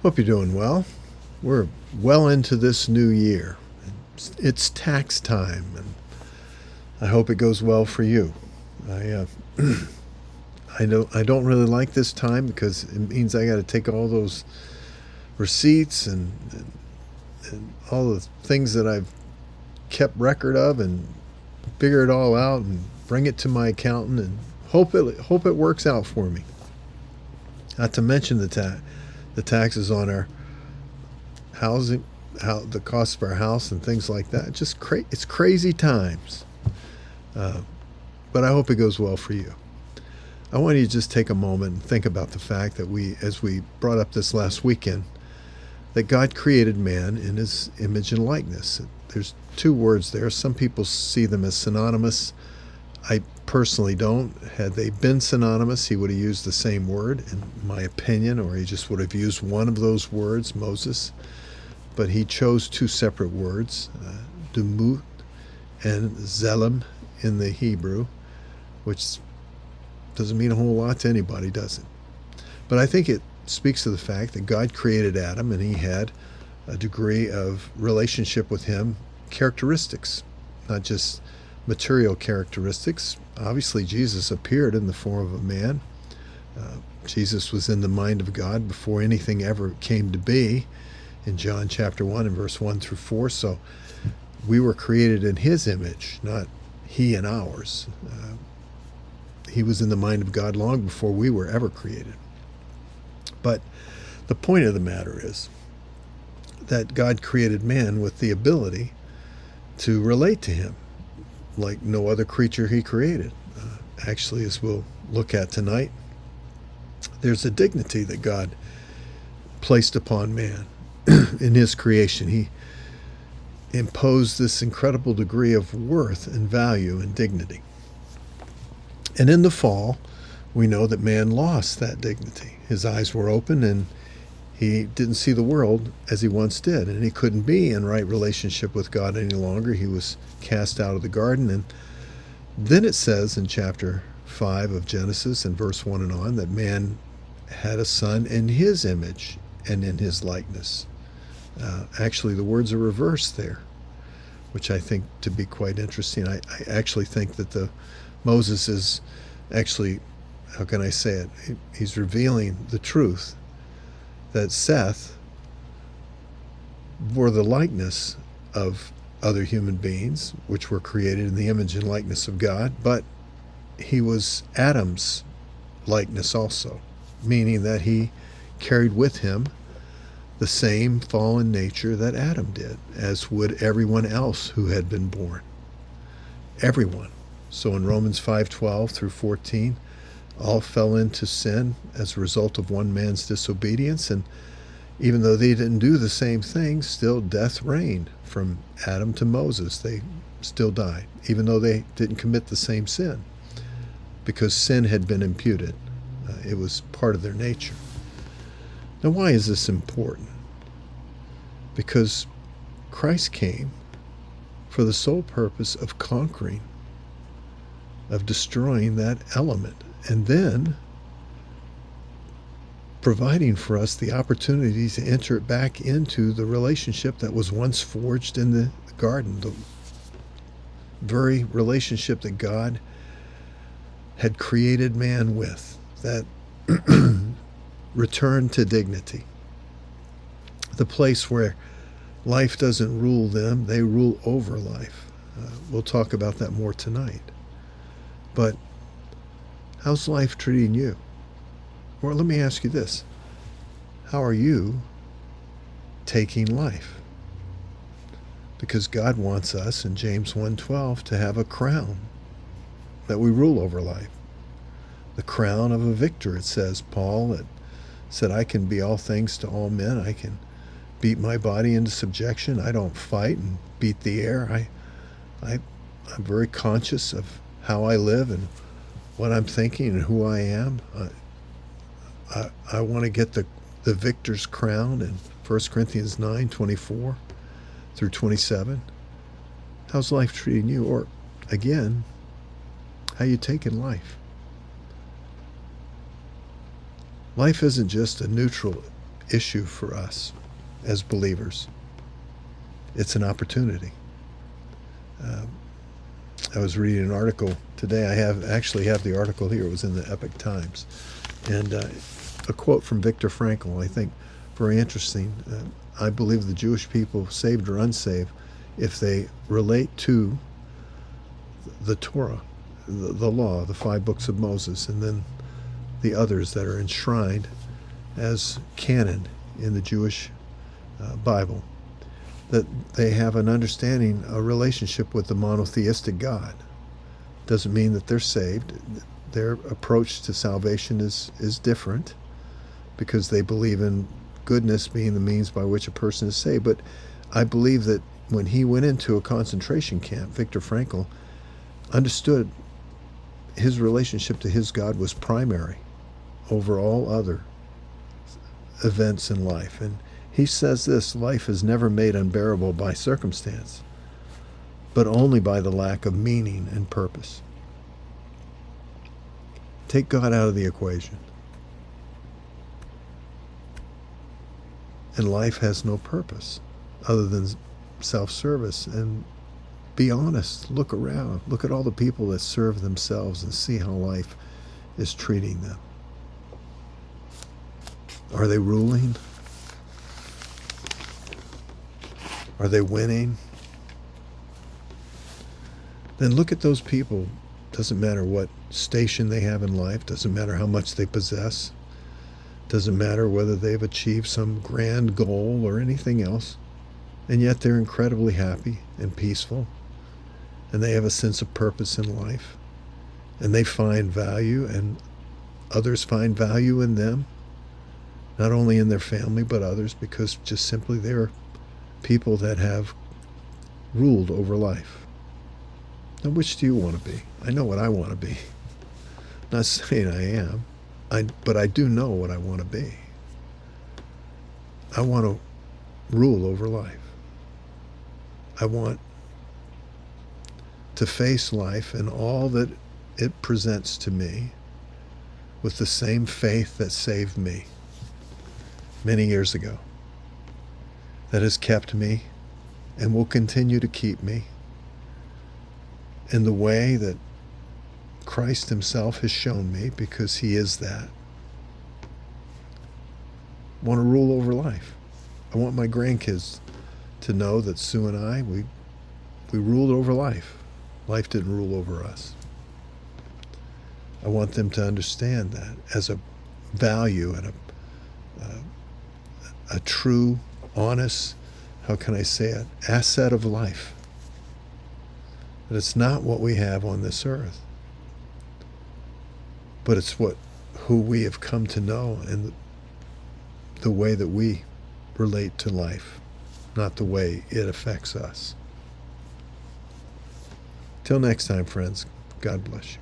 Hope you're doing well. We're well into this new year. It's tax time, and I hope it goes well for you. I I don't really like this time because it means I got to take all those receipts and all the things that I've kept record of and figure it all out and bring it to my accountant and hope it works out for me. Not to mention the taxes on our housing, the cost of our house and things like that. It's crazy times. But I hope it goes well for you. I want you to just take a moment and think about the fact that as we brought up this last weekend, that God created man in his image and likeness. There's two words there. Some people see them as synonymous. I personally don't. Had they been synonymous, he would have used the same word, in my opinion, or he just would have used one of those words, Moses. But he chose two separate words, dumut and zelem in the Hebrew, which doesn't mean a whole lot to anybody, does it? But I think it speaks to the fact that God created Adam and he had a degree of relationship with him, characteristics, not just material characteristics. Obviously, Jesus appeared in the form of a man. Jesus was in the mind of God before anything ever came to be in John chapter 1 and verse 1 through 4. So we were created in his image, not he in ours. He was in the mind of God long before we were ever created. But the point of the matter is that God created man with the ability to relate to him like no other creature he created. Actually, as we'll look at tonight, there's a dignity that God placed upon man in his creation. He imposed this incredible degree of worth and value and dignity. And in the fall, we know that man lost that dignity. His eyes were open and he didn't see the world as he once did, and he couldn't be in right relationship with God any longer. He was cast out of the garden. And then it says in chapter 5 of Genesis and verse 1 and on that man had a son in his image and in his likeness. Actually, the words are reversed there, which I think to be quite interesting. I actually think that Moses is actually, how can I say it? He's revealing the truth that Seth bore the likeness of other human beings, which were created in the image and likeness of God, but he was Adam's likeness also, meaning that he carried with him the same fallen nature that Adam did, as would everyone else who had been born. Everyone. So in Romans 5:12 through 14, all fell into sin as a result of one man's disobedience, and even though they didn't do the same thing, still death reigned from Adam to Moses. They still died, even though they didn't commit the same sin, because sin had been imputed. It was part of their nature. Now, why is this important? Because Christ came for the sole purpose of conquering, of destroying that element, and then providing for us the opportunity to enter back into the relationship that was once forged in the garden, the very relationship that God had created man with, that return to dignity, the place where life doesn't rule them, they rule over life. We'll talk about that more tonight. But how's life treating you? Or let me ask you this. How are you taking life? Because God wants us in James 1:12 to have a crown that we rule over life. The crown of a victor, it says. Paul that said, I can be all things to all men. I can beat my body into subjection. I don't fight and beat the air. I'm very conscious of how I live and what I'm thinking and who I am. I want to get the victor's crown in 1 Corinthians 9:24 through 27. How's life treating you? Or, again, how you taking life? Life isn't just a neutral issue for us as believers. It's an opportunity. I was reading an article today. I actually have the article here. It was in the Epoch Times. And a quote from Viktor Frankl, I think very interesting. I believe the Jewish people, saved or unsaved, if they relate to the Torah, the law, the 5 books of Moses, and then the others that are enshrined as canon in the Jewish Bible, that they have an understanding, a relationship with the monotheistic God. Doesn't mean that they're saved. Their approach to salvation is different, because they believe in goodness being the means by which a person is saved. But I believe that when he went into a concentration camp, Viktor Frankl understood his relationship to his God was primary over all other events in life. And he says this: life is never made unbearable by circumstance, but only by the lack of meaning and purpose. Take God out of the equation, and life has no purpose other than self-service. And be honest. Look around. Look at all the people that serve themselves and see how life is treating them. Are they ruling? Are they winning? Then look at those people. Doesn't matter what station they have in life. Doesn't matter how much they possess. Doesn't matter whether they've achieved some grand goal or anything else. And yet they're incredibly happy and peaceful. And they have a sense of purpose in life. And they find value, and others find value in them. Not only in their family, but others, because just simply they're people that have ruled over life. Now, which do you want to be? I know what I want to be. Not saying I am, but I do know what I want to be. I want to rule over life. I want to face life and all that it presents to me with the same faith that saved me many years ago, that has kept me and will continue to keep me in the way that Christ himself has shown me, because he is that. I want to rule over life. I want my grandkids to know that Sue and I, we ruled over life. Life didn't rule over us. I want them to understand that as a value and a true, honest, how can I say it, asset of life. That it's not what we have on this earth, but it's who we have come to know and the way that we relate to life, not the way it affects us. Till next time, friends, God bless you.